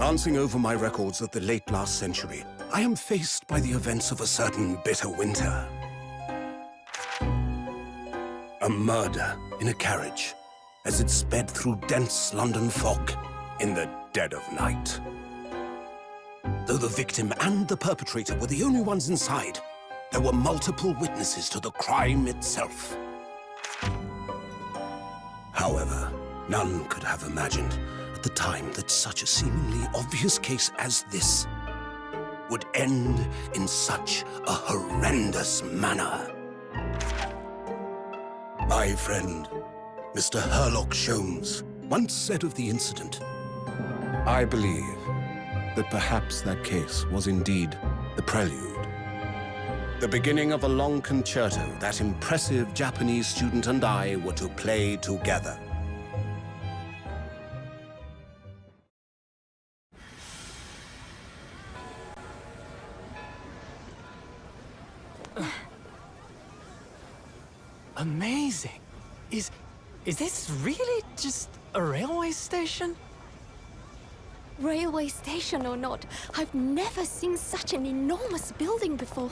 Glancing over my records of the late last century, I am faced by the events of a certain bitter winter. A murder in a carriage as it sped through dense London fog in the dead of night. Though the victim and the perpetrator were the only ones inside, there were multiple witnesses to the crime itself. However, none could have imagined at the time that such a seemingly obvious case as this would end in such a horrendous manner. My friend, Mr. Herlock Sholmes, once said of the incident, "I believe that perhaps that case was indeed the prelude. The beginning of a long concerto that impressive Japanese student and I were to play together." Amazing. Is this really just a railway station? Railway station or not, I've never seen such an enormous building before.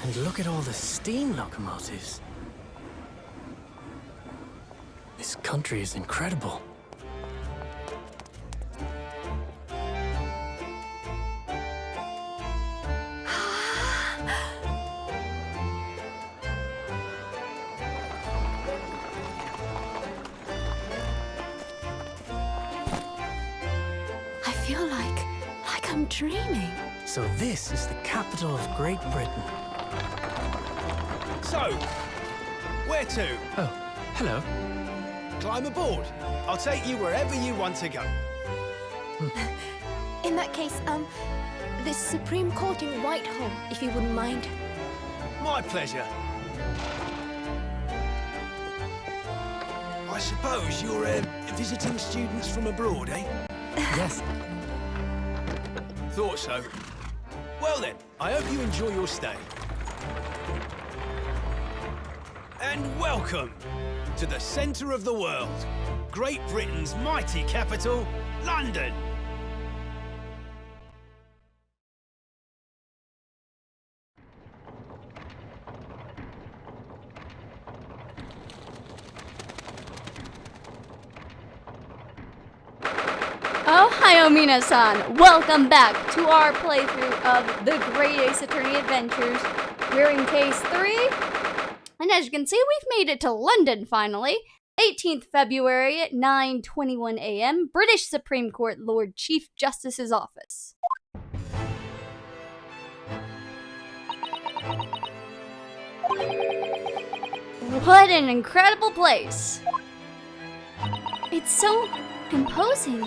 And look at all the steam locomotives. This country is incredible. I feel like I'm dreaming. So this is the capital of Great Britain. So, where to? Oh, hello. Climb aboard. I'll take you wherever you want to go. In that case, the Supreme Court in Whitehall, if you wouldn't mind. My pleasure. I suppose you're visiting students from abroad, eh? Yes. Thought so. Well then, I hope you enjoy your stay. And welcome to the centre of the world, Great Britain's mighty capital, London. Oh, hi, Omina-san. Welcome back to our playthrough of The Great Ace Attorney Adventures. We're in Case 3, and as you can see, we've made it to London finally. 18th February at 9:21 a.m., British Supreme Court Lord Chief Justice's office. What an incredible place! It's so imposing.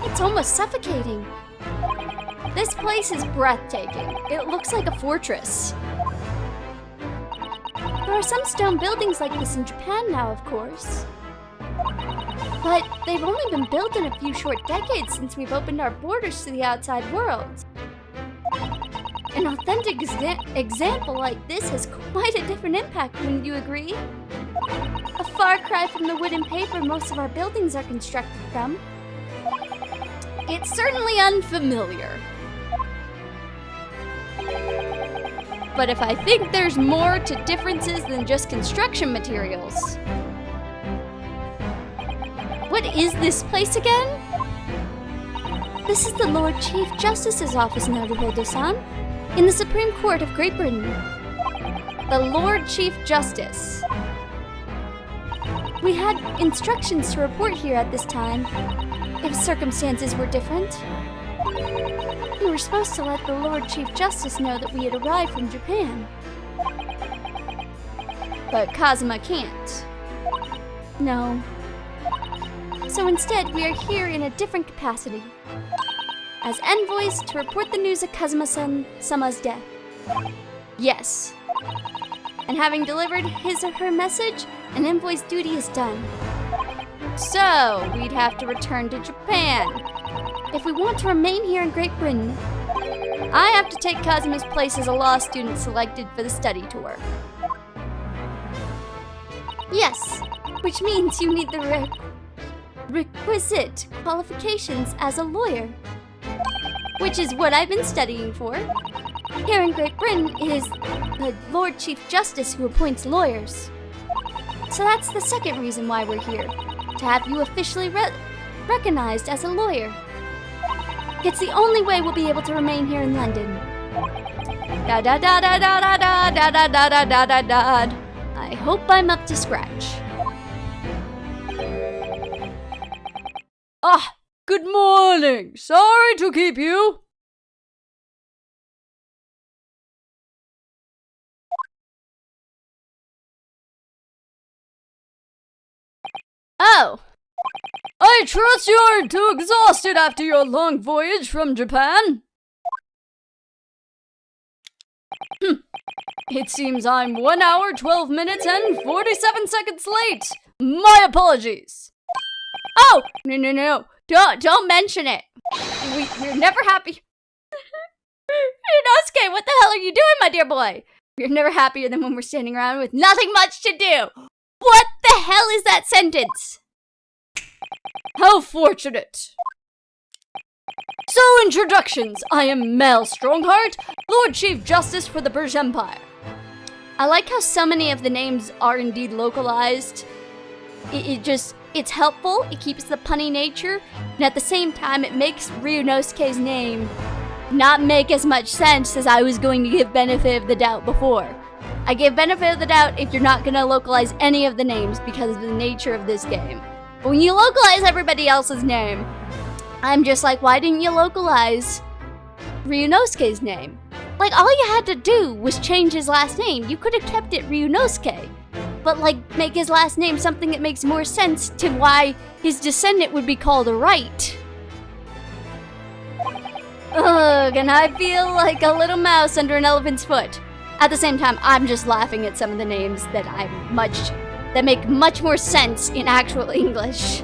It's almost suffocating. This place is breathtaking. It looks like a fortress. There are some stone buildings like this in Japan now, of course. But they've only been built in a few short decades since we've opened our borders to the outside world. An authentic example like this has quite a different impact, wouldn't you agree? A far cry from the wood and paper most of our buildings are constructed from. It's certainly unfamiliar. But if I think there's more to differences than just construction materials. What is this place again? This is the Lord Chief Justice's office, Naruhodo-san, in the Supreme Court of Great Britain. The Lord Chief Justice. We had instructions to report here at this time, if circumstances were different. We were supposed to let the Lord Chief Justice know that we had arrived from Japan. But Kazuma can't. No. So instead, we are here in a different capacity. As envoys to report the news of Kazuma-sama's death. Yes. And having delivered his or her message, an envoy's duty is done. So, we'd have to return to Japan. If we want to remain here in Great Britain, I have to take Kazuma's place as a law student selected for the study tour. Yes, which means you need the requisite qualifications as a lawyer, which is what I've been studying for. Here in Great Britain, it is the Lord Chief Justice who appoints lawyers. So that's the second reason why we're here, to have you officially recognized as a lawyer. It's the only way we'll be able to remain here in London. Da da da da da da da da da da da da da da. I hope I'm up to scratch. Ah, good morning. Sorry to keep you. Oh. I trust you aren't too exhausted after your long voyage from Japan. It seems I'm 1 hour, 12 minutes, and 47 seconds late. My apologies. Oh, no. Don't mention it. We're never happy. Ryunosuke, what the hell are you doing, my dear boy? We're never happier than when we're standing around with nothing much to do. What the hell is that sentence? How fortunate. So, introductions. I am Mel Strongheart, Lord Chief Justice for the British Empire. I like how so many of the names are indeed localized. It's helpful, it keeps the punny nature, and at the same time it makes Ryunosuke's name not make as much sense as I was going to give benefit of the doubt before. I give benefit of the doubt if you're not going to localize any of the names because of the nature of this game. But when you localize everybody else's name, I'm just like, why didn't you localize Ryunosuke's name? Like, all you had to do was change his last name. You could have kept it Ryunosuke, but like, make his last name something that makes more sense to why his descendant would be called a right. Ugh, and I feel like a little mouse under an elephant's foot. At the same time, I'm just laughing at some of the names that make much more sense in actual English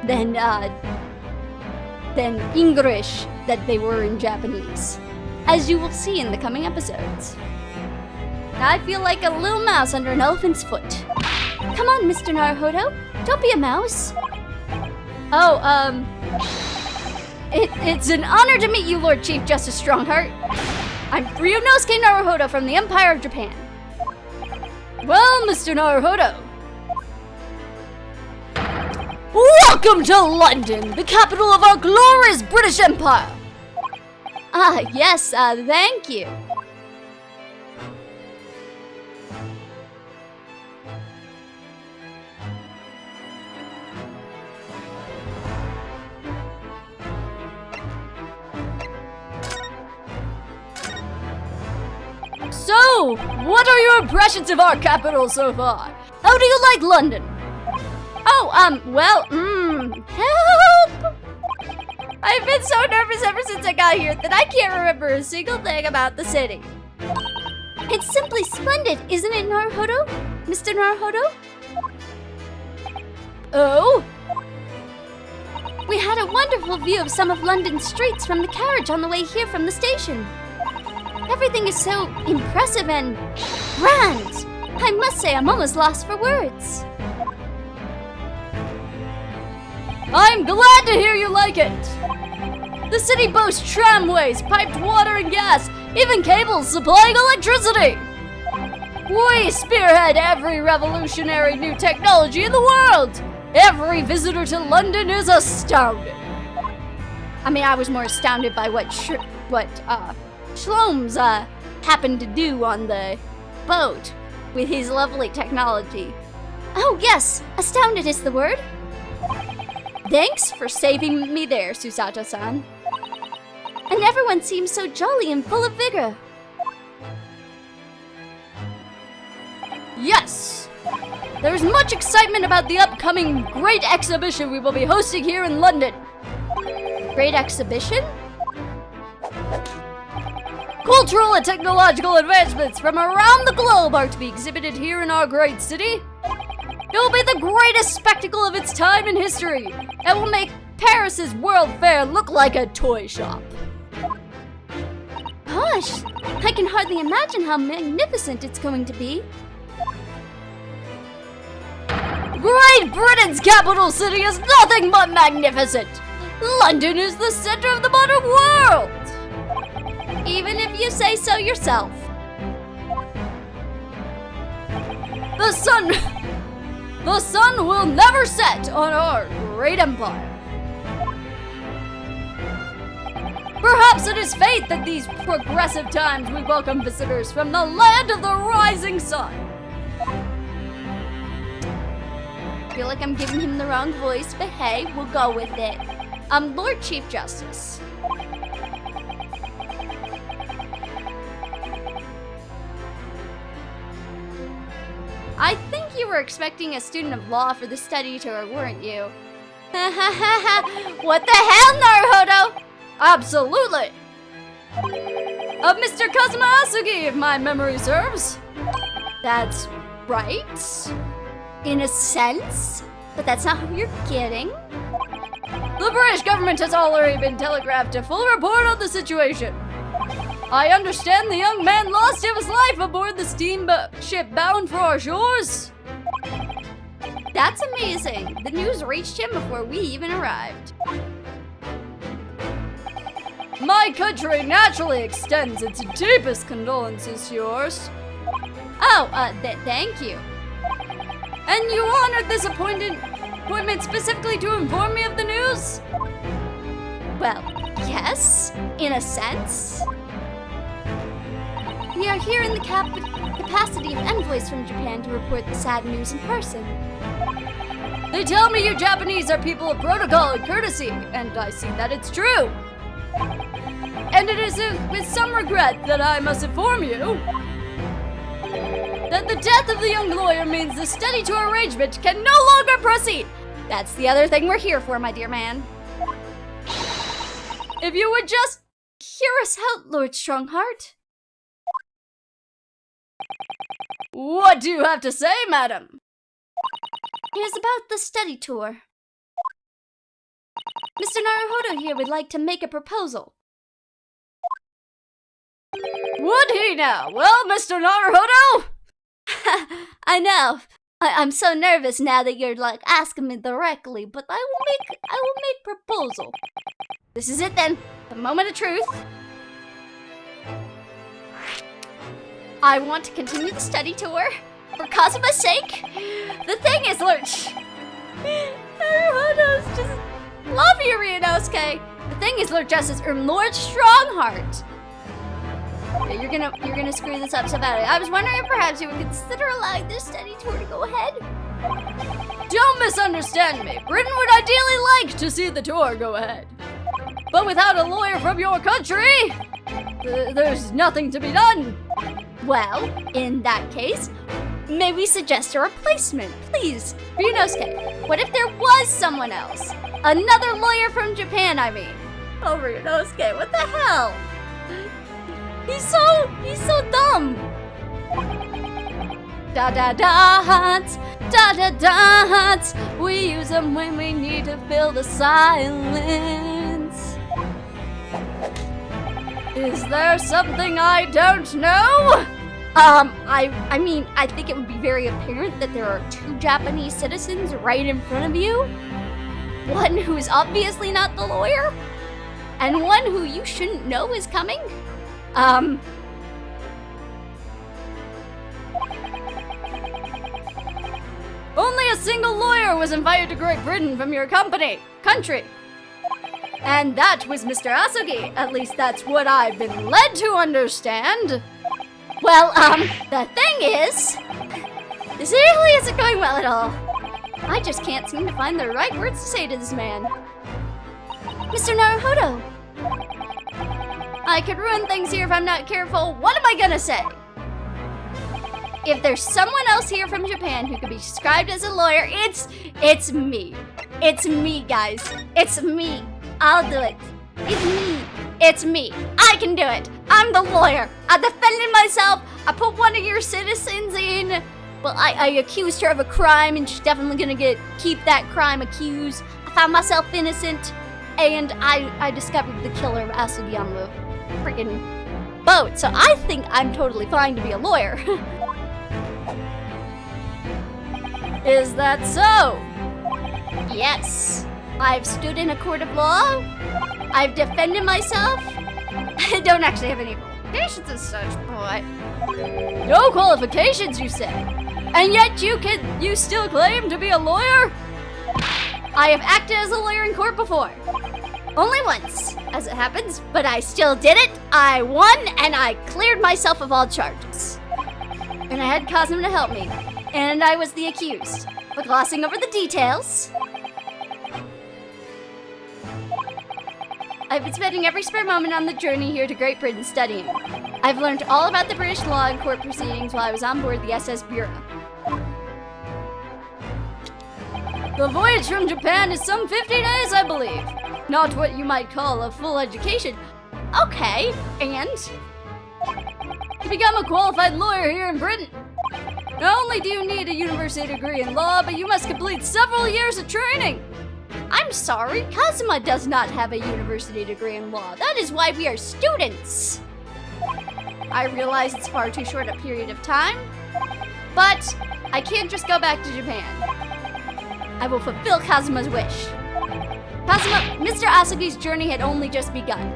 than English that they were in Japanese, as you will see in the coming episodes. I feel like a little mouse under an elephant's foot. Come on, Mr. Naruhodo, don't be a mouse. Oh, it's an honor to meet you, Lord Chief Justice Strongheart. I'm Ryunosuke Naruhodo from the Empire of Japan. Well, Mr. Naruhodo, welcome to London, the capital of our glorious British Empire. Ah, yes, thank you. So, what are your impressions of our capital so far? How do you like London? Oh, well, help! I've been so nervous ever since I got here that I can't remember a single thing about the city. It's simply splendid, isn't it, Naruhodo? Mr. Naruhodo? Oh? We had a wonderful view of some of London's streets from the carriage on the way here from the station. Everything is so impressive and grand. I must say I'm almost lost for words. I'm glad to hear you like it. The city boasts tramways, piped water and gas, even cables supplying electricity. We spearhead every revolutionary new technology in the world. Every visitor to London is astounded. I mean, I was more astounded by what Shlomes happened to do on the boat with his lovely technology. Oh yes, astounded is the word. Thanks for saving me there, Susato-san. And everyone seems so jolly and full of vigor. Yes! There's much excitement about the upcoming great exhibition we will be hosting here in London. Great exhibition? Cultural and technological advancements from around the globe are to be exhibited here in our great city. It will be the greatest spectacle of its time in history. It will make Paris's World Fair look like a toy shop. Gosh, I can hardly imagine how magnificent it's going to be. Great Britain's capital city is nothing but magnificent! London is the center of the modern world! Even if you say so yourself. The sun will never set on our great empire. Perhaps it is fate that these progressive times we welcome visitors from the land of the rising sun. I feel like I'm giving him the wrong voice, but hey, we'll go with it. Lord Chief Justice. I think you were expecting a student of law for the study tour, weren't you? What the hell, Naruhodo? Absolutely! Of Mr. Kazuma Asugi, if my memory serves. That's right. In a sense, but that's not who you're getting. The British government has already been telegraphed a full report on the situation. I understand the young man lost his life aboard the steamship bound for our shores. That's amazing. The news reached him before we even arrived. My country naturally extends its deepest condolences to yours. Oh, thank you. And you honored this appointment specifically to inform me of the news? Well, yes, in a sense. We are here in the capacity of envoys from Japan to report the sad news in person. They tell me you Japanese are people of protocol and courtesy, and I see that it's true. And it is with some regret that I must inform you that the death of the young lawyer means the study tour arrangement can no longer proceed. That's the other thing we're here for, my dear man. If you would just hear us out, Lord Strongheart. What do you have to say, madam? It is about the study tour. Mr. Naruhodo here would like to make a proposal. Would he now? Well, Mr. Naruhodo? I know. I'm so nervous now that you're like asking me directly, but I will make proposal. This is it then, the moment of truth. I want to continue the study tour for Kazuma's sake. The thing is, Lurch, Naruhodo's just love you, Ryunosuke. The thing is, Lord Justice, Lord Strongheart. Yeah, you're gonna screw this up so badly. I was wondering if perhaps you would consider allowing this study tour to go ahead. Don't misunderstand me. Britain would ideally like to see the tour go ahead. But without a lawyer from your country, there's nothing to be done. Well, in that case, may we suggest a replacement, please? Ryunosuke, what if there was someone else? Another lawyer from Japan, I mean. Oh, Ryunosuke, what the hell? He's so dumb. Da-da-da-dots, da-da-dots. We use them when we need to fill the silence. Is there something I don't know? I mean, I think it would be very apparent that there are two Japanese citizens right in front of you. One who is obviously not the lawyer, and one who you shouldn't know is coming. Only a single lawyer was invited to Great Britain from your country. And that was Mr. Asugi. At least that's what I've been led to understand. Well, the thing is, this really isn't going well at all. I just can't seem to find the right words to say to this man. Mr. Naruhodo. I could ruin things here if I'm not careful. What am I gonna say? If there's someone else here from Japan who could be described as a lawyer, it's me. It's me, guys. It's me. I'll do it. It's me. I can do it. I'm the lawyer. I defended myself. I put one of your citizens in. Well, I accused her of a crime, and she's definitely gonna keep that crime accused. I found myself innocent, and I discovered the killer of Asugi on the freaking boat. So I think I'm totally fine to be a lawyer. Is that so? Yes. I've stood in a court of law. I've defended myself. I don't actually have any qualifications as such, boy. No qualifications, you say? And yet you still claim to be a lawyer? I have acted as a lawyer in court before. Only once, as it happens, but I still did it. I won, and I cleared myself of all charges. And I had Cosmo to help me, and I was the accused. But glossing over the details, I've been spending every spare moment on the journey here to Great Britain studying. I've learned all about the British law and court proceedings while I was on board the SS Bureau. The voyage from Japan is some 50 days, I believe. Not what you might call a full education. Okay, and? To become a qualified lawyer here in Britain, not only do you need a university degree in law, but you must complete several years of training. I'm sorry, Kazuma does not have a university degree in law. That is why we are students. I realize it's far too short a period of time, but I can't just go back to Japan. I will fulfill Kazuma's wish. Kazuma, Mr. Asagi's journey had only just begun.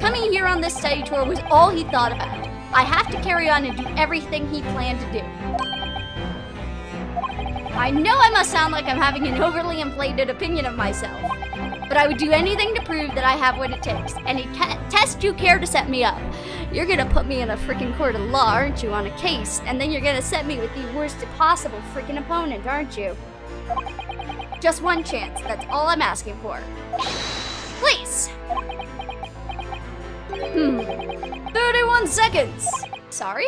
Coming here on this study tour was all he thought about. I have to carry on and do everything he planned to do. I know I must sound like I'm having an overly inflated opinion of myself, but I would do anything to prove that I have what it takes. Any test you care to set me up. You're gonna put me in a freaking court of law, aren't you, on a case, and then you're gonna set me with the worst possible freaking opponent, aren't you? Just one chance, that's all I'm asking for. Please! 31 seconds! Sorry?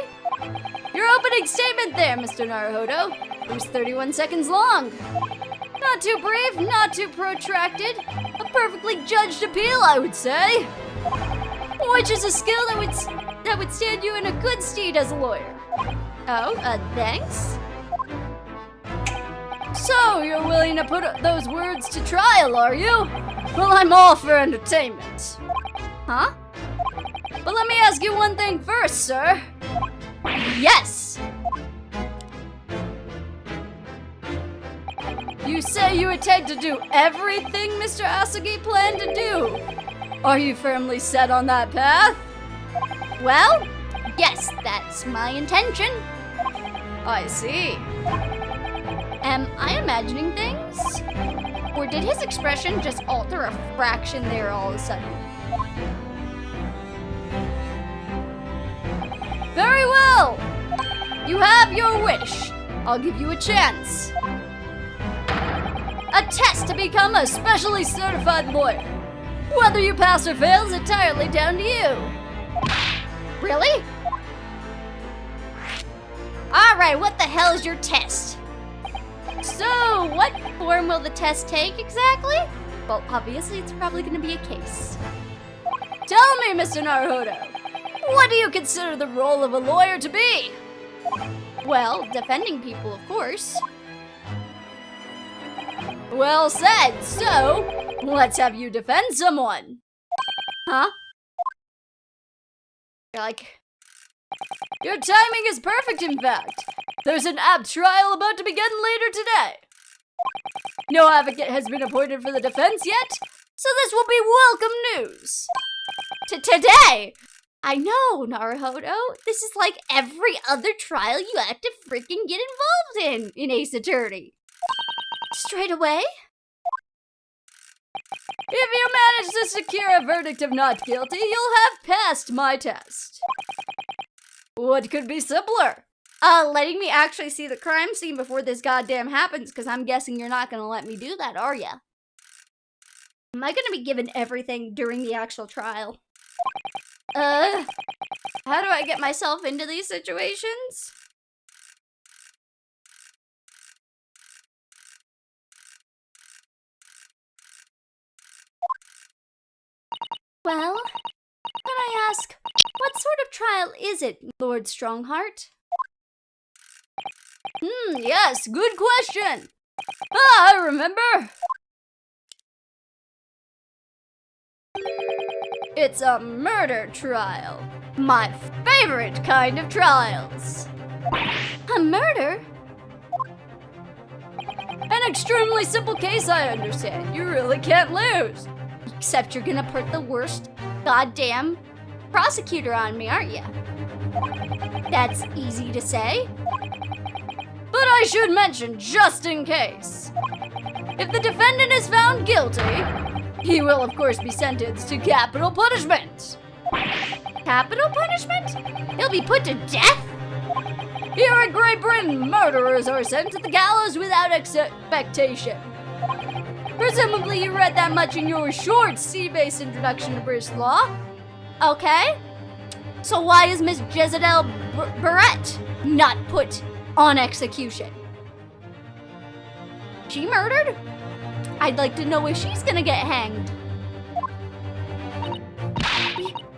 Your opening statement there, Mr. Naruhodo. It was 31 seconds long. Not too brief, not too protracted. A perfectly judged appeal, I would say. Which is a skill that would stand you in a good stead as a lawyer. Oh, thanks? So, you're willing to put those words to trial, are you? Well, I'm all for entertainment. Huh? But let me ask you one thing first, sir. Yes! You say you intend to do everything Mr. Asagi planned to do. Are you firmly set on that path? Well, yes, that's my intention. I see. Am I imagining things? Or did his expression just alter a fraction there all of a sudden? Very well! You have your wish. I'll give you a chance. A test to become a specially certified lawyer. Whether you pass or fail is entirely down to you. Really? Alright, what the hell is your test? So, what form will the test take exactly? Well, obviously it's probably going to be a case. Tell me, Mr. Naruhodo, what do you consider the role of a lawyer to be? Well, defending people, of course. Well said, so let's have you defend someone. Huh? You're like, your timing is perfect, in fact. There's an apt trial about to begin later today. No advocate has been appointed for the defense yet, so this will be welcome news. Today? I know, Naruhodo. This is like every other trial you have to freaking get involved in Ace Attorney. Straight away? If you manage to secure a verdict of not guilty, you'll have passed my test. What could be simpler? Letting me actually see the crime scene before this goddamn happens, because I'm guessing you're not gonna let me do that, are ya? Am I gonna be given everything during the actual trial? How do I get myself into these situations? Well, can I ask, what sort of trial is it, Lord Strongheart? Yes, good question. I remember. It's a murder trial. My favorite kind of trials. A murder? An extremely simple case, I understand. You really can't lose. Except you're gonna put the worst goddamn prosecutor on me, aren't you? That's easy to say. But I should mention, just in case, if the defendant is found guilty, he will of course be sentenced to capital punishment. Capital punishment? He'll be put to death? Here in Great Britain, murderers are sent to the gallows without expectation. Presumably you read that much in your short C-based introduction to British law. Okay. So why is Miss Jezebel Barrett not put on execution? She murdered? I'd like to know if she's gonna get hanged.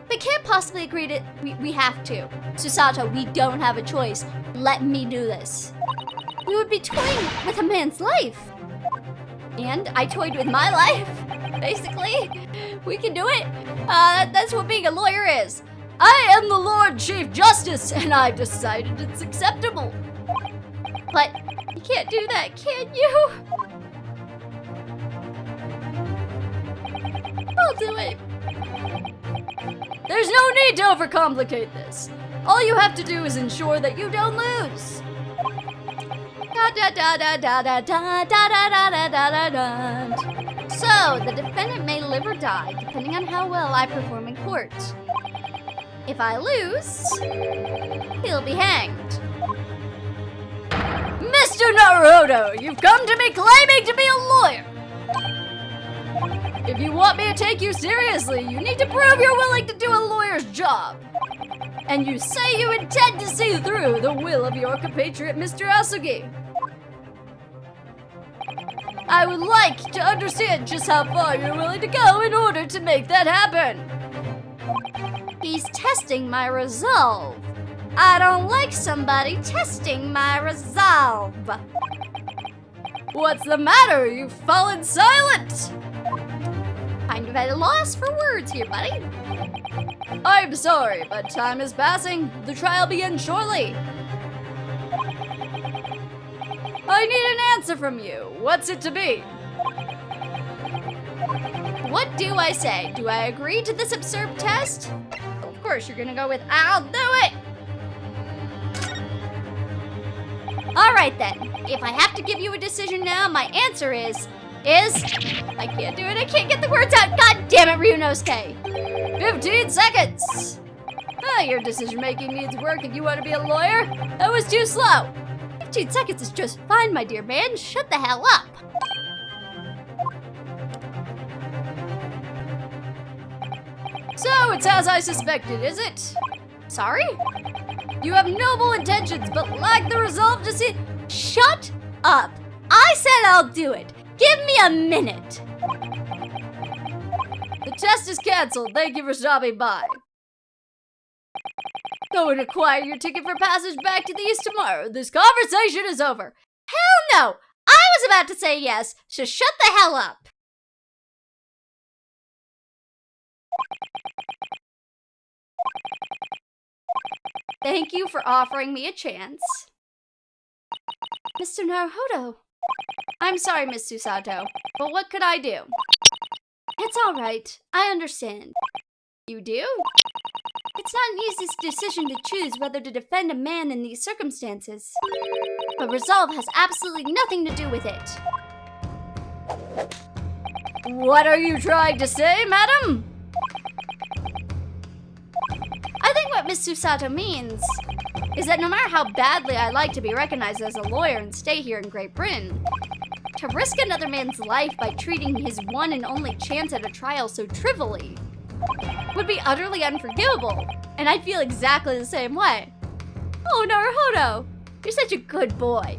We can't possibly agree to... We have to. Susato, we don't have a choice. Let me do this. We would be toying with a man's life. And I toyed with my life, basically. We can do it. That's what being a lawyer is. I am the Lord Chief Justice, and I've decided it's acceptable. But you can't do that, can you? I'll do it. There's no need to overcomplicate this. All you have to do is ensure that you don't lose. So, the defendant may live or die, depending on how well I perform in court. If I lose, he'll be hanged. Mr. Naruto, you've come to me claiming to be a lawyer. If you want me to take you seriously, you need to prove you're willing to do a lawyer's job. And you say you intend to see through the will of your compatriot, Mr. Asugi. I would like to understand just how far you're willing to go in order to make that happen. He's testing my resolve. I don't like somebody testing my resolve. What's the matter? You've fallen silent. Kind of at a loss for words here, buddy. I'm sorry, but time is passing. The trial begins shortly. I need an answer from you. What's it to be? What do I say? Do I agree to this absurd test? Of course, you're gonna go with, I'll do it! Alright then, if I have to give you a decision now, my answer is, I can't do it, I can't get the words out, god damn it, Ryunosuke! 15 seconds! Your decision making needs work if you want to be a lawyer. That was too slow. 15 seconds is just fine, my dear man, shut the hell up! So, it's as I suspected, is it? Sorry? You have noble intentions, but lack the resolve to see... Shut up! I said I'll do it! Give me a minute! The test is cancelled. Thank you for stopping by. Go and acquire your ticket for passage back to the East tomorrow. This conversation is over. Hell no! I was about to say yes, so shut the hell up! Thank you for offering me a chance. Mr. Naruhodo. I'm sorry, Miss Susato, but what could I do? It's all right. I understand. You do? It's not an easy decision to choose whether to defend a man in these circumstances. But resolve has absolutely nothing to do with it. What are you trying to say, madam? I think what Miss Susato means is that no matter how badly I like to be recognized as a lawyer and stay here in Great Britain, to risk another man's life by treating his one and only chance at a trial so trivially would be utterly unforgivable, and I'd feel exactly the same way. Oh, Naruhodo, you're such a good boy.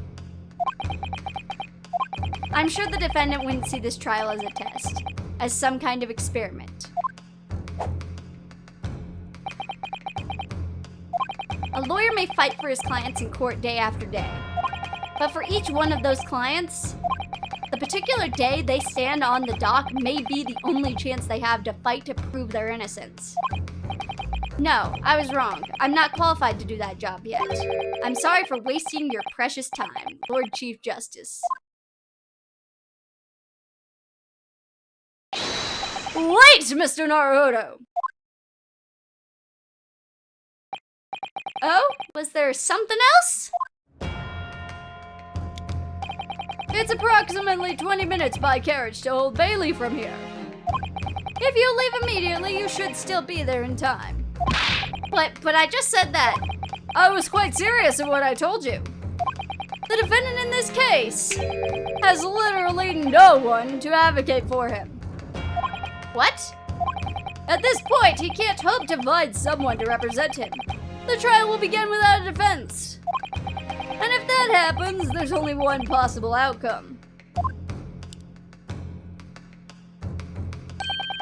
I'm sure the defendant wouldn't see this trial as a test, as some kind of experiment. A lawyer may fight for his clients in court day after day, but for each one of those clients, the particular day they stand on the dock may be the only chance they have to fight to prove their innocence. No, I was wrong. I'm not qualified to do that job yet. I'm sorry for wasting your precious time, Lord Chief Justice. Wait, Mr. Naruto! Oh, was there something else? It's approximately 20 minutes by carriage to Old Bailey from here. If you leave immediately, you should still be there in time. But I just said that. I was quite serious in what I told you. The defendant in this case has literally no one to advocate for him. What? At this point, he can't hope to find someone to represent him. The trial will begin without a defense. And if that happens, there's only one possible outcome.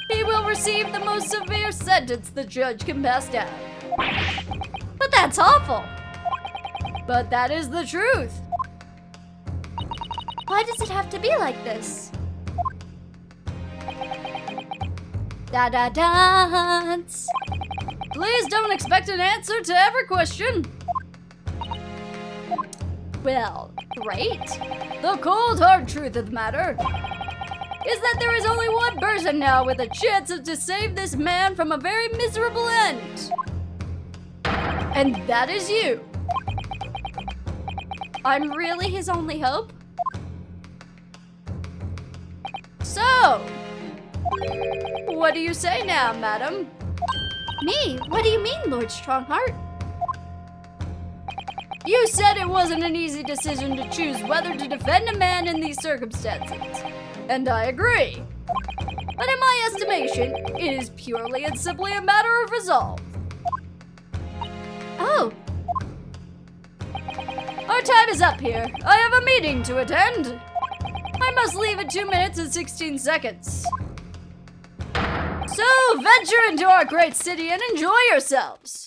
He will receive the most severe sentence the judge can pass down. But that's awful. But that is the truth. Why does it have to be like this? Dance. Please don't expect an answer to every question. Well, great. The cold hard truth of the matter is that there is only one person now with a chance to save this man from a very miserable end. And that is you. I'm really his only hope? So, what do you say now, madam? Me? What do you mean, Lord Strongheart? You said it wasn't an easy decision to choose whether to defend a man in these circumstances. And I agree. But in my estimation, it is purely and simply a matter of resolve. Oh. Our time is up here. I have a meeting to attend. I must leave in 2 minutes and 16 seconds. So venture into our great city and enjoy yourselves.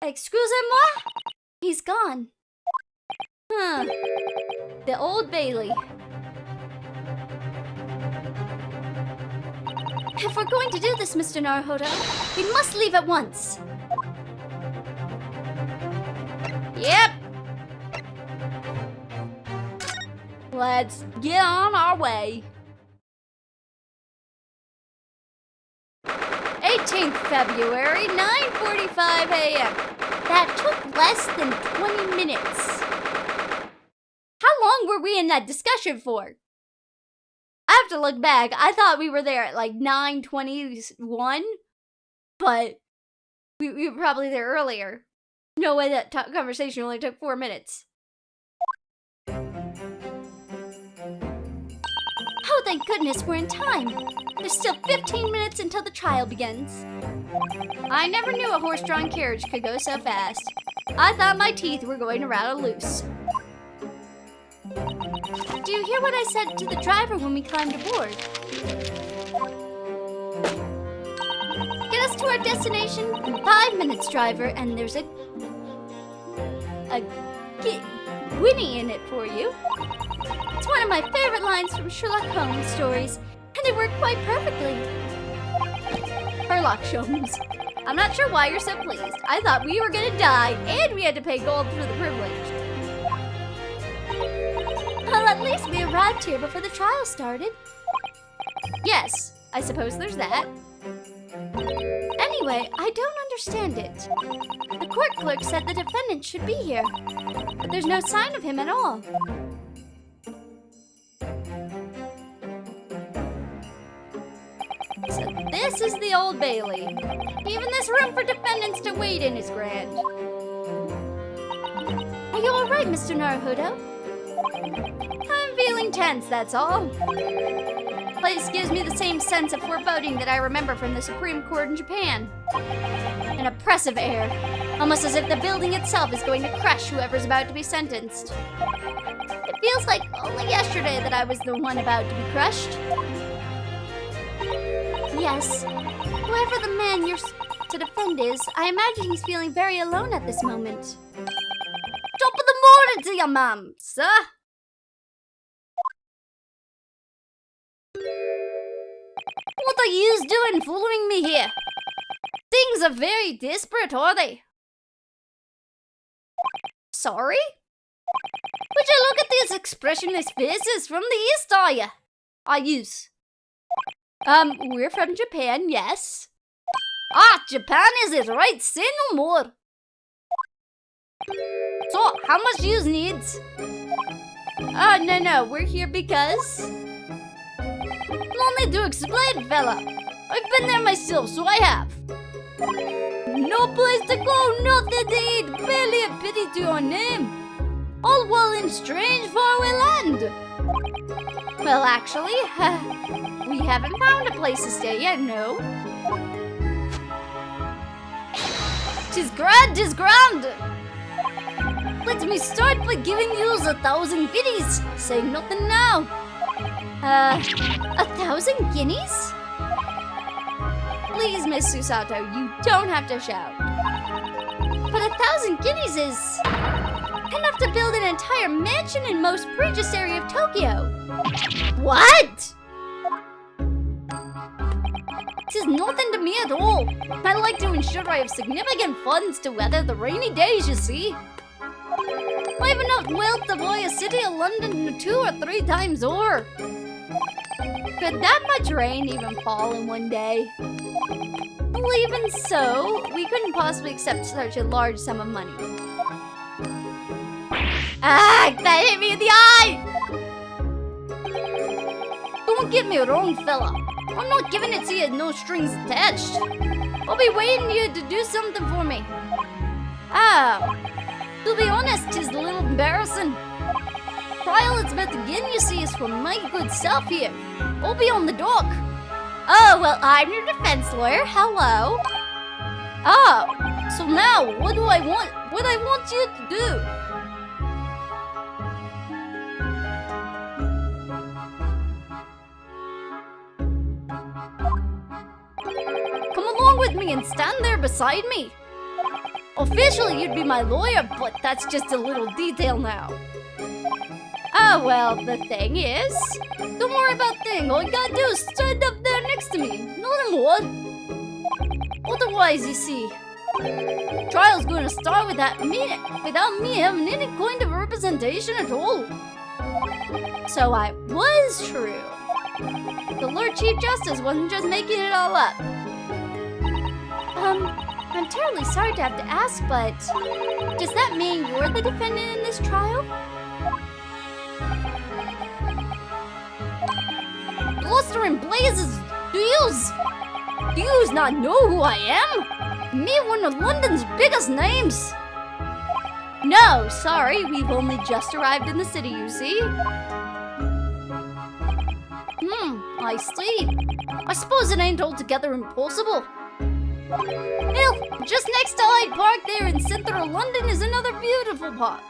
Excusez-moi? He's gone. The Old Bailey. If we're going to do this, Mr. Naruto, we must leave at once. Yep. Let's get on our way. 18th February, 9:45 a.m. That took less than 20 minutes. How long were we in that discussion for? I have to look back. I thought we were there at like 9:21, but we were probably there earlier. No way that conversation only took 4 minutes. Oh, thank goodness we're in time. There's still 15 minutes until the trial begins. I never knew a horse-drawn carriage could go so fast. I thought my teeth were going to rattle loose. Do you hear what I said to the driver when we climbed aboard? Get us to our destination in 5 minutes, driver, and there's a Winnie in it for you. It's one of my favorite lines from Sherlock Holmes stories, and it worked quite perfectly. Sherlock Holmes. I'm not sure why you're so pleased. I thought we were gonna die, and we had to pay gold for the privilege. Well, at least we arrived here before the trial started. Yes, I suppose there's that. Anyway, I don't understand it. The court clerk said the defendant should be here, but there's no sign of him at all. So this is the Old Bailey. Even this room for defendants to wait in is grand. Are you all right, Mr. Naruto? I'm feeling tense, that's all. Place gives me the same sense of foreboding that I remember from the Supreme Court in Japan. An oppressive air, almost as if the building itself is going to crush whoever's about to be sentenced. It feels like only yesterday that I was the one about to be crushed. Yes, whoever the man you're to defend is, I imagine he's feeling very alone at this moment. Top of the morning to you, ma'am, sir. What are yous doing following me here? Things are very desperate, are they? Sorry? Would you look at these expressionless faces from the east, are ya? I use. We're from Japan, yes. Ah, Japan is it, right? Say no more. So, how much yous needs? No, we're here because... No need to explain, fella. I've been there myself, so I have. No place to go, nothing to eat, barely a pity to your name. All while in strange faraway land. Well, actually, we haven't found a place to stay yet, no. Tis grand! Let me start by giving yous 1,000 guineas. Say nothing now. 1,000 guineas? Please, Miss Susato, you don't have to shout. But 1,000 guineas is enough to build an entire mansion in most precious area of Tokyo. What? This is nothing to me at all. I like to ensure I have significant funds to weather the rainy days, you see. I have enough wealth to buy a city of London 2 or 3 times over. Could that much rain even fall in one day? Well, even so, we couldn't possibly accept such a large sum of money. Ah, that hit me in the eye! Don't get me wrong, fella. I'm not giving it to you no strings attached. I'll be waiting you to do something for me. To be honest, 'tis a little embarrassing. Trial is about to begin, you see, is for my good self here. I'll be on the dock. Oh, well, I'm your defense lawyer. Hello. Oh, so now what do I want? What I want you to do? Come along with me and stand there beside me. Officially, you'd be my lawyer, but that's just a little detail now. Oh, well, the thing is... Don't worry about thing. All you gotta do is stand up there next to me. Nothing more. Otherwise, you see, trial's gonna start without me having any kind of representation at all. So I was true. The Lord Chief Justice wasn't just making it all up. I'm terribly sorry to have to ask, but does that mean you're the defendant in this trial? Bluster and blazes! Do yous not know who I am? Me, one of London's biggest names! No, sorry, we've only just arrived in the city, you see. I see. I suppose it ain't altogether impossible. Hell, just next to Hyde Park there in central London is another beautiful park.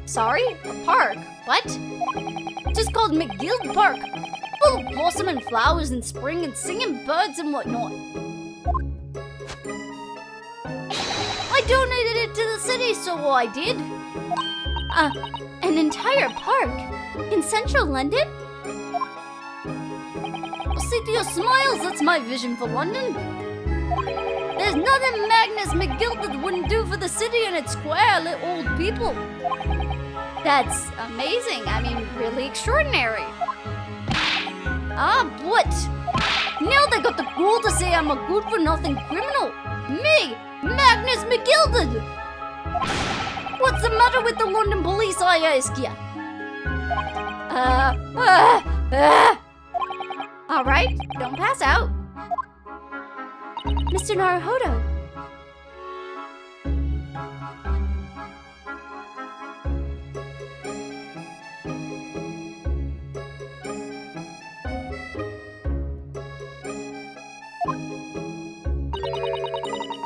Sorry? A park? What? It's just called McGill Park. Full of blossoming flowers in spring and singing birds and whatnot. I donated it to the city, so I did. An entire park? In central London? I'll see to your smiles, that's my vision for London. There's nothing Magnus McGilded wouldn't do for the city and its square old people. That's amazing. I mean, really extraordinary. What? Now they got the gall to say I'm a good-for-nothing criminal. Me, Magnus McGilded. What's the matter with the London police, I ask ya? All right, don't pass out. Mr. Naruhodo.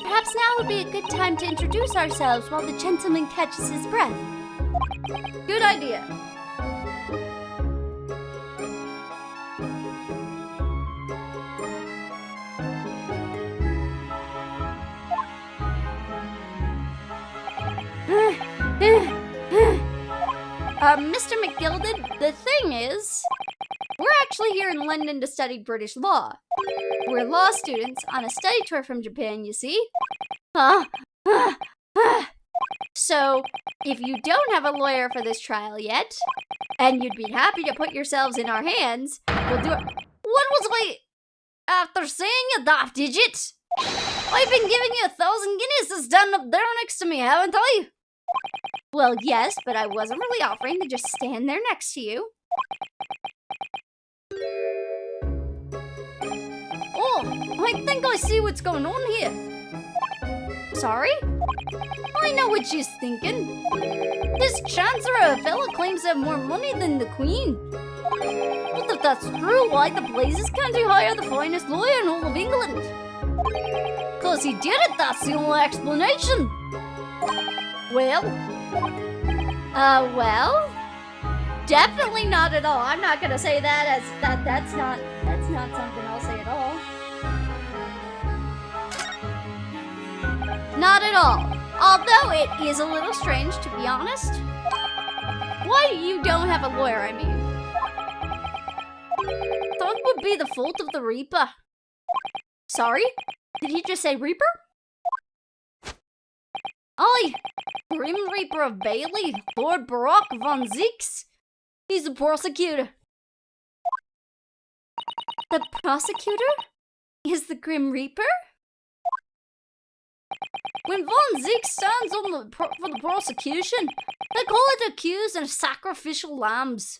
Perhaps now would be a good time to introduce ourselves while the gentleman catches his breath. Good idea. Mr. McGilded, the thing is, we're actually here in London to study British law. We're law students on a study tour from Japan, you see. So, if you don't have a lawyer for this trial yet, and you'd be happy to put yourselves in our hands, we'll do it. What was I... After saying you daft digit? I've been giving you 1,000 guineas to stand up there next to me, haven't I? Well, yes, but I wasn't really offering to just stand there next to you. Oh, I think I see what's going on here. Sorry? I know what she's thinking. This Chancellor of fella claims to have more money than the Queen. But if that's true, why the blazes can't he hire the finest lawyer in all of England? 'Cause he did it, that's the only explanation. Well? Well? Definitely not at all. I'm not gonna say that as that's not something I'll say at all. Not at all. Although it is a little strange, to be honest. Why you don't have a lawyer, I mean? Thought would be the fault of the Reaper. Sorry? Did he just say Reaper? Aye, Grim Reaper of Bailey, Lord Baroque von Zix. He's the prosecutor. The prosecutor? Is the Grim Reaper? When von Zix stands on for the prosecution, they call it accused and sacrificial lambs.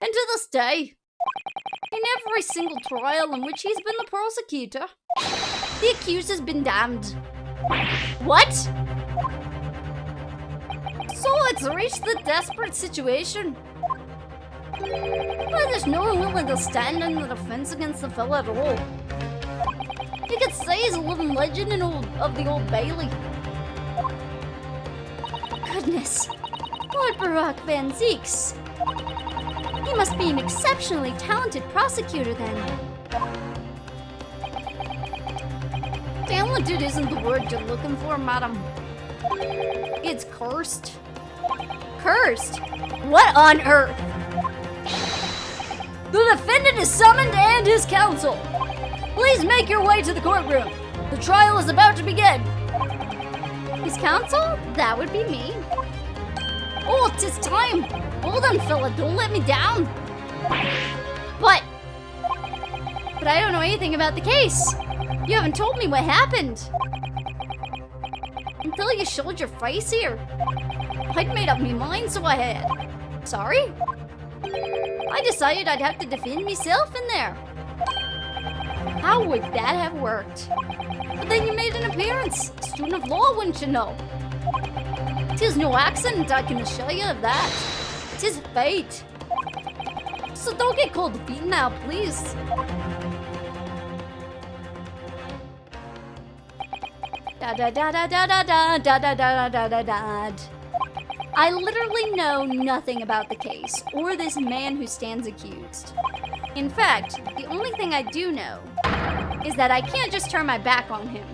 And to this day, in every single trial in which he's been the prosecutor, the accused has been damned. What? So it's reached the desperate situation where there's no one willing to stand in the defense against the fella at all. You could say he's a living legend of the Old Bailey. Goodness, Lord Baroque van Zix. He must be an exceptionally talented prosecutor then. Talented isn't the word you're looking for, madam. It's cursed. Cursed? What on earth? The defendant is summoned and his counsel. Please make your way to the courtroom. The trial is about to begin. His counsel? That would be me. Oh, 'tis time. Hold on, fella. Don't let me down. But I don't know anything about the case. You haven't told me what happened. Until you showed your face here. I'd made up my mind, so I had. Sorry? I decided I'd have to defend myself in there. How would that have worked? But then you made an appearance. Student of law, wouldn't you know? 'Tis no accident, I can assure you of that. 'Tis fate. So don't get cold feet now, please. Da da da da da da da da da da da da da. I literally know nothing about the case or this man who stands accused. In fact, the only thing I do know is that I can't just turn my back on him.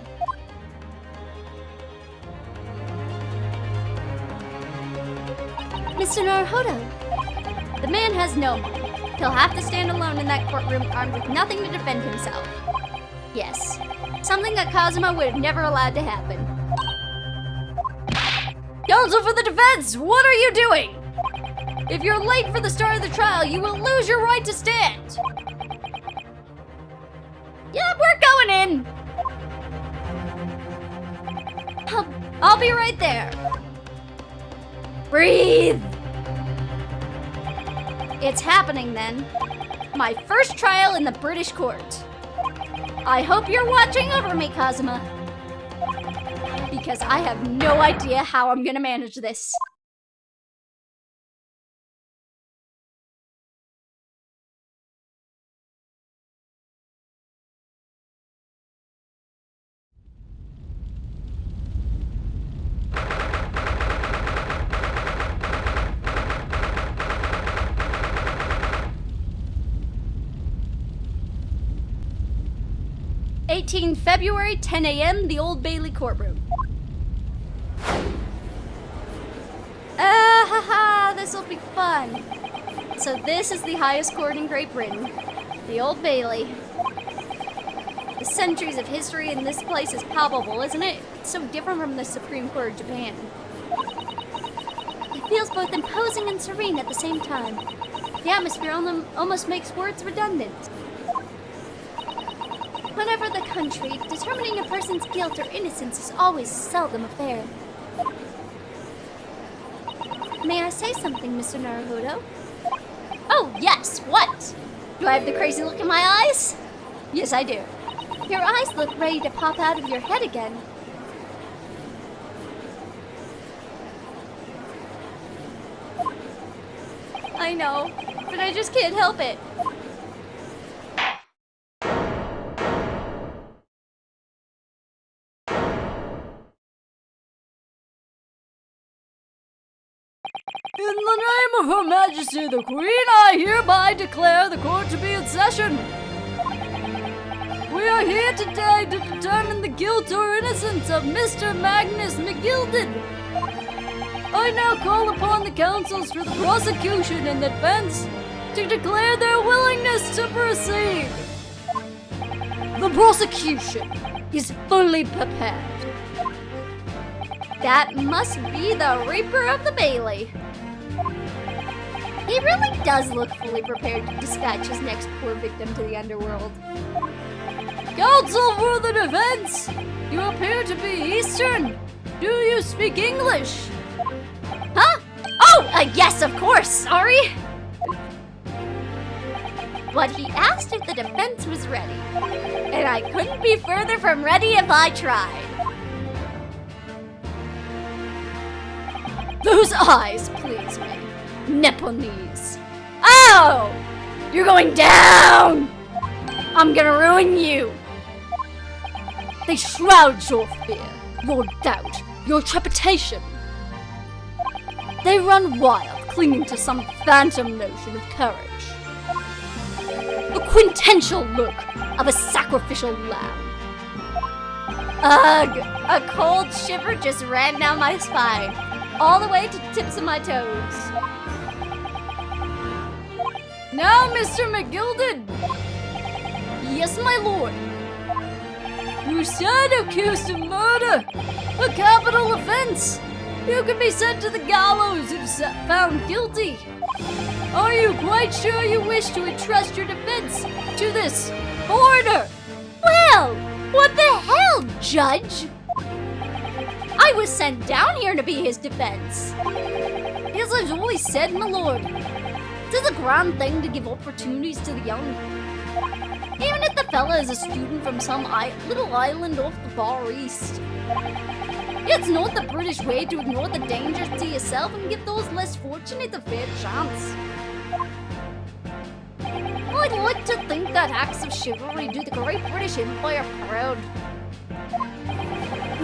Mr. Naruhodo, the man has no money. He'll have to stand alone in that courtroom armed with nothing to defend himself. Yes, something that Kazuma would have never allowed to happen. Counsel for the defense, what are you doing? If you're late for the start of the trial, you will lose your right to stand. Yeah, we're going in. I'll be right there. Breathe. It's happening then. My first trial in the British court. I hope you're watching over me, Kazuma. Because I have no idea how I'm gonna manage this. February, 10 a.m., the Old Bailey courtroom. Haha, this'll be fun. So this is the highest court in Great Britain, the Old Bailey. The centuries of history in this place is palpable, isn't it? It's so different from the Supreme Court of Japan. It feels both imposing and serene at the same time. The atmosphere almost makes words redundant. Whatever the country, determining a person's guilt or innocence is always a seldom affair. May I say something, Mr. Naruhodo? Oh, yes, what? Do I have the crazy look in my eyes? Yes, I do. Your eyes look ready to pop out of your head again. I know, but I just can't help it. In the name of Her Majesty the Queen, I hereby declare the court to be in session. We are here today to determine the guilt or innocence of Mr. Magnus McGilded. I now call upon the counsels for the prosecution and the defense to declare their willingness to proceed. The prosecution is fully prepared. That must be the Reaper of the Bailey. He really does look fully prepared to dispatch his next poor victim to the underworld. Counsel for the defense! You appear to be Eastern. Do you speak English? Huh? Oh, yes, of course, sorry. But he asked if the defense was ready. And I couldn't be further from ready if I tried. Those eyes please me. Nepalese. Oh! You're going down! I'm gonna ruin you! They shroud your fear, your doubt, your trepidation. They run wild, clinging to some phantom notion of courage. The quintessential look of a sacrificial lamb. Ugh! A cold shiver just ran down my spine, all the way to the tips of my toes. Now, Mr. McGilded! Yes, my lord. You stand accused of murder, a capital offense. You can be sent to the gallows if found guilty. Are you quite sure you wish to entrust your defense to this foreigner? Well, what the hell, Judge? I was sent down here to be his defense. As I've always said, my lord, it is a grand thing to give opportunities to the young. Even if the fella is a student from some little island off the Far East. It's not the British way to ignore the dangers to yourself and give those less fortunate a fair chance. I'd like to think that acts of chivalry do the great British Empire proud.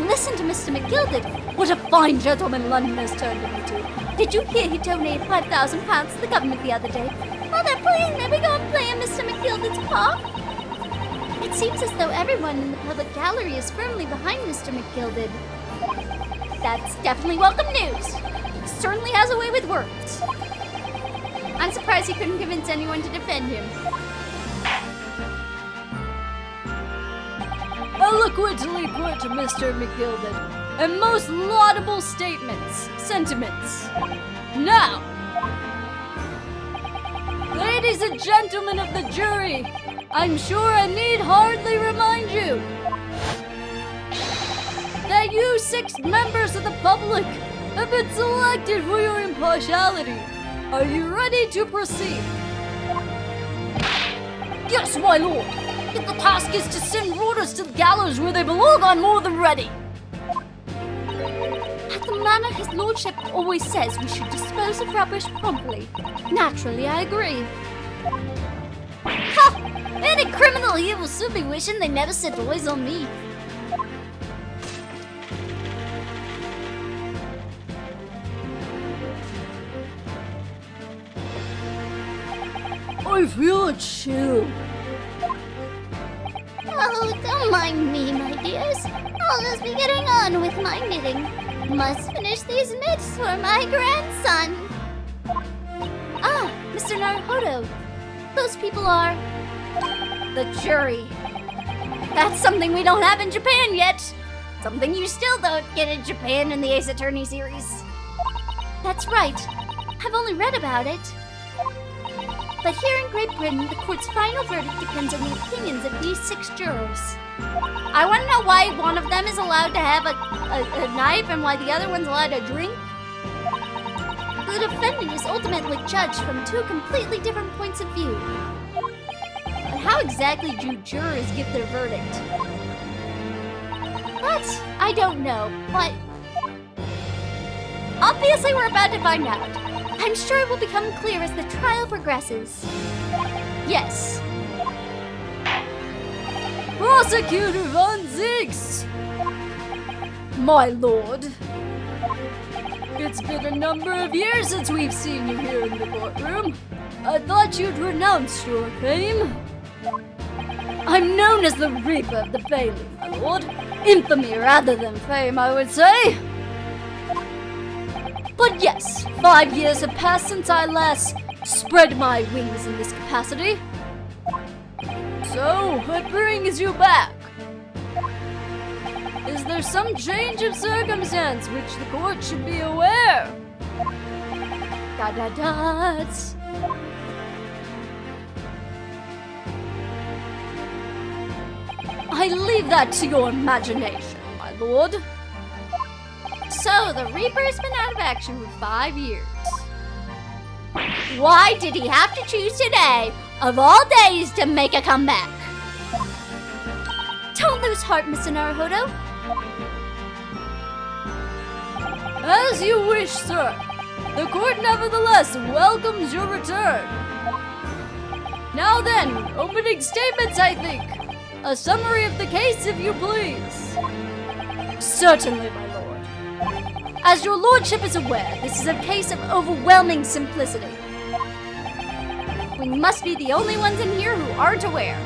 Listen to Mr. McGilded. What a fine gentleman London has turned him into. Did you hear he donated £5,000 to the government the other day? Mother, please let me go and play in Mr. McGilded's park. It seems as though everyone in the public gallery is firmly behind Mr. McGilded. That's definitely welcome news. He certainly has a way with words. I'm surprised he couldn't convince anyone to defend him. Eloquently put, Mr. McGilded, and most laudable sentiments. Now, ladies and gentlemen of the jury, I'm sure I need hardly remind you that you 6 members of the public have been selected for your impartiality. Are you ready to proceed? Yes, my lord. If the task is to send rotters to the gallows where they belong, I'm more than ready. At the manner his lordship always says we should dispose of rubbish promptly. Naturally, I agree. Ha! Any criminal here will soon be wishing they never set eyes on me. I feel a chill. Oh, don't mind me, my dears. I'll just be getting on with my knitting. Must finish these mitts for my grandson. Ah, Mr. Naruhodo. Those people are... the jury. That's something we don't have in Japan yet. Something you still don't get in Japan in the Ace Attorney series. That's right. I've only read about it. But here in Great Britain, the court's final verdict depends on the opinions of these 6 jurors. I want to know why one of them is allowed to have a knife and why the other one's allowed to drink. The defendant is ultimately judged from 2 completely different points of view. But how exactly do jurors give their verdict? That, I don't know, but obviously we're about to find out. I'm sure it will become clear as the trial progresses. Yes. Prosecutor Von Zix! My lord. It's been a number of years since we've seen you here in the courtroom. I thought you'd renounced your fame. I'm known as the Reaper of the Bailey, my lord. Infamy rather than fame, I would say. But yes, 5 years have passed since I last spread my wings in this capacity. So, what brings you back? Is there some change of circumstance which the court should be aware? Da-da-da-ts. I leave that to your imagination, my lord. So, the Reaper's been out of action for 5 years. Why did he have to choose today, of all days, to make a comeback? Don't lose heart, Mr. Naruhodo. As you wish, sir. The court nevertheless welcomes your return. Now then, opening statements, I think. A summary of the case, if you please. Certainly, my lord. As your lordship is aware, this is a case of overwhelming simplicity. We must be the only ones in here who aren't aware.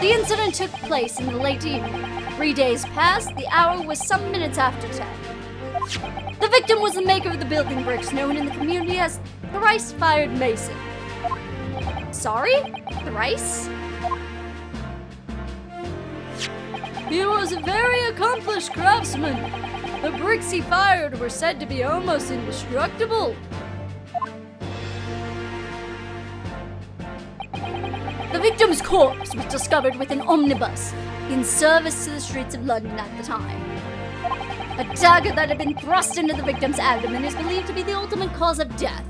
The incident took place in the late evening. 3 days passed, the hour was some minutes after 10. The victim was the maker of the building bricks known in the community as Thrice-Fired Mason. Sorry? Thrice? He was a very accomplished craftsman. The bricks he fired were said to be almost indestructible. The victim's corpse was discovered with an omnibus in service to the streets of London at the time. A dagger that had been thrust into the victim's abdomen is believed to be the ultimate cause of death.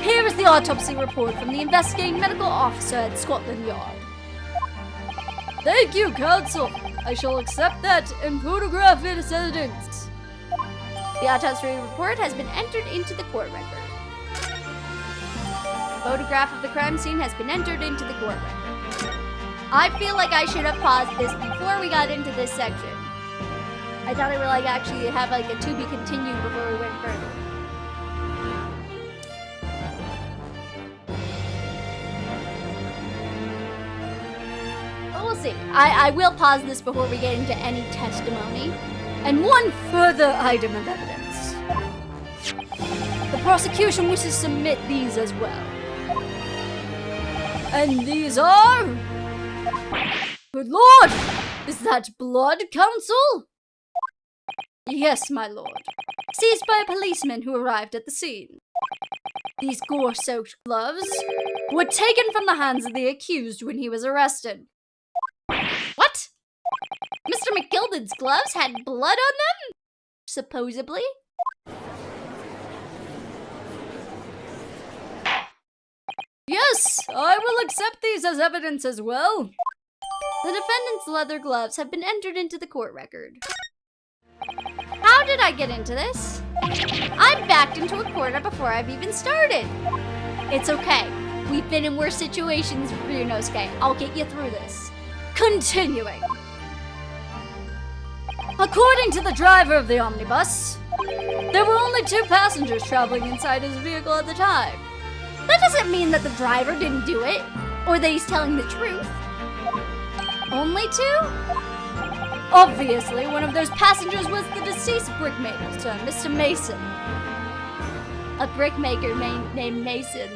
Here is the autopsy report from the investigating medical officer at Scotland Yard. Thank you, counsel. I shall accept that and photograph it as evidence. The autopsy report has been entered into the court record. Photograph of the crime scene has been entered into the court record. I feel like I should have paused this before we got into this section. I thought it would actually have a to be continued before we went further. But we'll see. I will pause this before we get into any testimony. And one further item of evidence. The prosecution wishes to submit these as well. And these are... Good lord! Is that blood, counsel? Yes, my lord. Seized by a policeman who arrived at the scene. These gore-soaked gloves were taken from the hands of the accused when he was arrested. What? Mr. McGilden's gloves had blood on them? Supposedly? Yes, I will accept these as evidence as well. The defendant's leather gloves have been entered into the court record. How did I get into this? I backed into a corner before I've even started. It's okay. We've been in worse situations, Ryunosuke. I'll get you through this. Continuing. According to the driver of the omnibus, there were only 2 passengers traveling inside his vehicle at the time. That doesn't mean that the driver didn't do it, or that he's telling the truth. Only 2? Obviously, one of those passengers was the deceased brickmaker's son, Mr. Mason. a brick maker named Mason.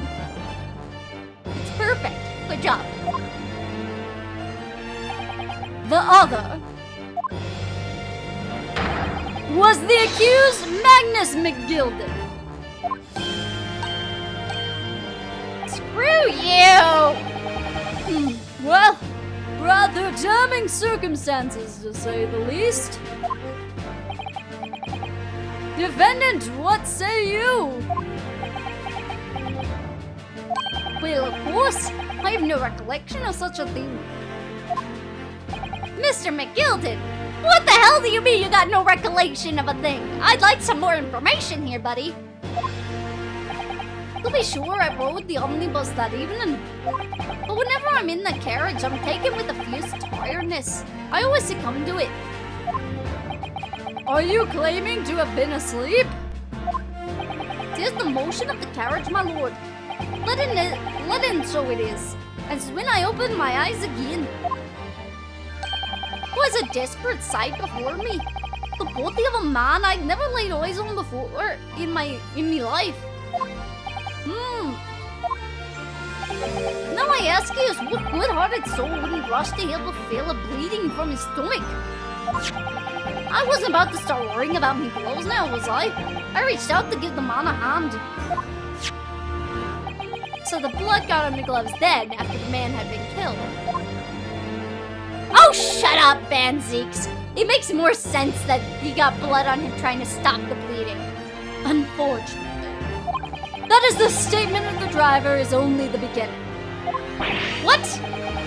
It's perfect. Good job. The other was the accused Magnus McGilden. Screw you! Well, rather damning circumstances, to say the least. Defendant, what say you? Well, of course, I have no recollection of such a thing. Mr. McGilden, what the hell do you mean you got no recollection of a thing? I'd like some more information here, buddy. To be sure, I rode the omnibus that evening, but whenever I'm in the carriage, I'm taken with a fierce tiredness. I always succumb to it. Are you claiming to have been asleep? 'Tis the motion of the carriage, my lord. Let in so it is. And when I opened my eyes again, was a desperate sight before me. The body of a man I'd never laid eyes on before in my life. Now I ask you, what good-hearted soul wouldn't rush to help a fella bleeding from his stomach? I wasn't about to start worrying about me gloves now, was I? I reached out to give the man a hand. So the blood got on the gloves then, after the man had been killed. Oh, shut up, Van Zeeks. It makes more sense that he got blood on him trying to stop the bleeding. Unfortunately. That is the statement of the driver is only the beginning. What?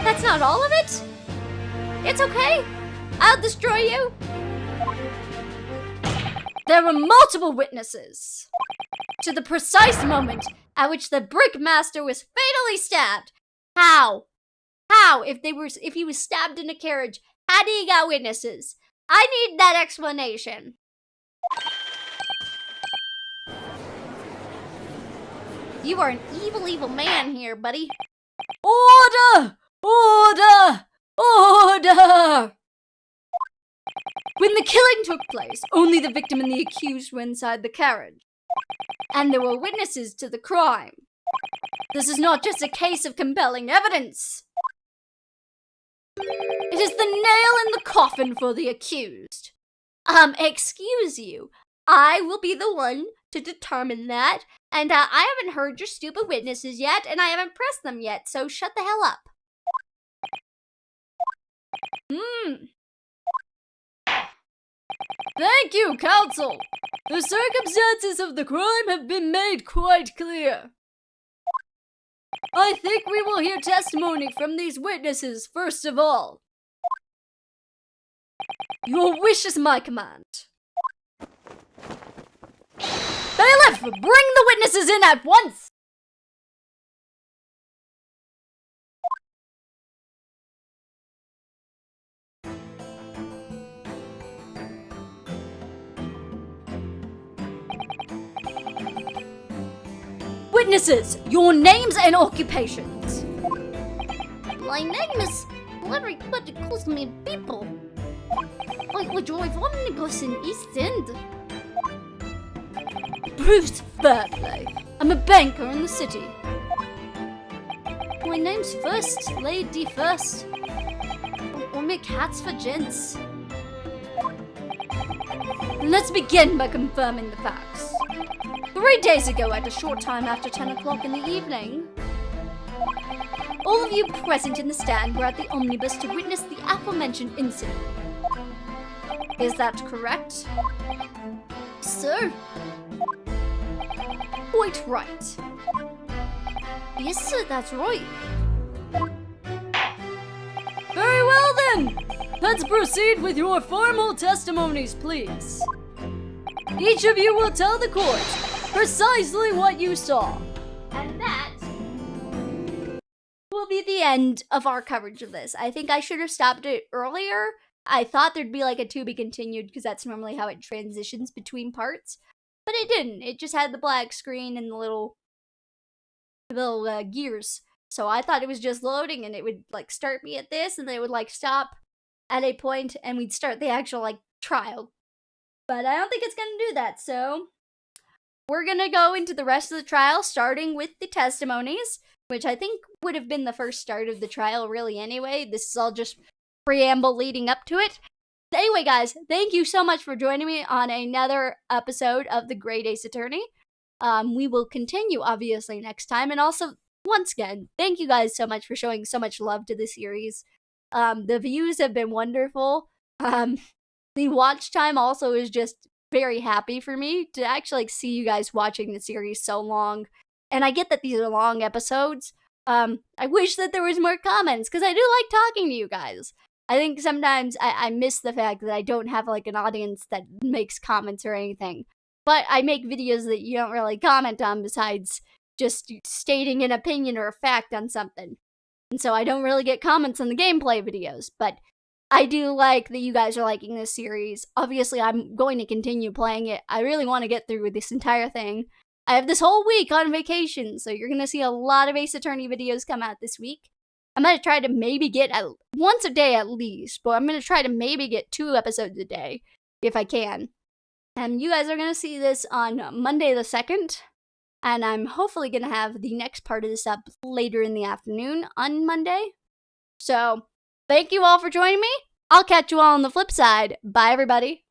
That's not all of it? It's okay. I'll destroy you. There were multiple witnesses to the precise moment at which the brickmaster was fatally stabbed. How? How? If he was stabbed in a carriage, how did he got witnesses? I need that explanation. You are an evil, evil man here, buddy. Order! Order! Order! When the killing took place, only the victim and the accused were inside the carriage. And there were witnesses to the crime. This is not just a case of compelling evidence. It is the nail in the coffin for the accused. Excuse you. I will be the one to determine that. And I haven't heard your stupid witnesses yet, and I haven't pressed them yet, so shut the hell up. Thank you, counsel. The circumstances of the crime have been made quite clear. I think we will hear testimony from these witnesses first of all. Your wish is my command. Bailiff, bring the witnesses in at once! Witnesses, your names and occupations. My name is everybody calls me People. I drive omnibus in East End. Bruce Fairplay. I'm a banker in the city. My name's First Lady First. Or make hats for gents. Let's begin by confirming the facts. 3 days ago, at a short time after 10 o'clock in the evening, all of you present in the stand were at the omnibus to witness the aforementioned incident. Is that correct? Sir? Quite right. Yes, sir, that's right. Very well then! Let's proceed with your formal testimonies, please. Each of you will tell the court precisely what you saw. And that will be the end of our coverage of this. I think I should have stopped it earlier. I thought there'd be like a to be continued because that's normally how it transitions between parts. But it didn't. It just had the black screen and the little gears. So I thought it was just loading and it would like start me at this and then it would like stop at a point and we'd start the actual like trial. But I don't think it's gonna do that, so we're gonna go into the rest of the trial, starting with the testimonies, which I think would have been the first start of the trial, really, anyway. This is all just preamble leading up to it. Anyway, guys, thank you so much for joining me on another episode of The Great Ace Attorney. We will continue, obviously, next time. And also, once again, thank you guys so much for showing so much love to the series. The views have been wonderful. The watch time also is just very happy for me to actually see you guys watching the series so long. And I get that these are long episodes. I wish that there was more comments, because I do like talking to you guys. I think sometimes I miss the fact that I don't have like an audience that makes comments or anything. But I make videos that you don't really comment on besides just stating an opinion or a fact on something. And so I don't really get comments on the gameplay videos. But I do like that you guys are liking this series. Obviously, I'm going to continue playing it. I really want to get through this entire thing. I have this whole week on vacation, so you're going to see a lot of Ace Attorney videos come out this week. I'm going to try to maybe get once a day at least, but I'm going to try to maybe get 2 episodes a day, if I can. And you guys are going to see this on Monday the 2nd, and I'm hopefully going to have the next part of this up later in the afternoon on Monday. So, thank you all for joining me. I'll catch you all on the flip side. Bye, everybody.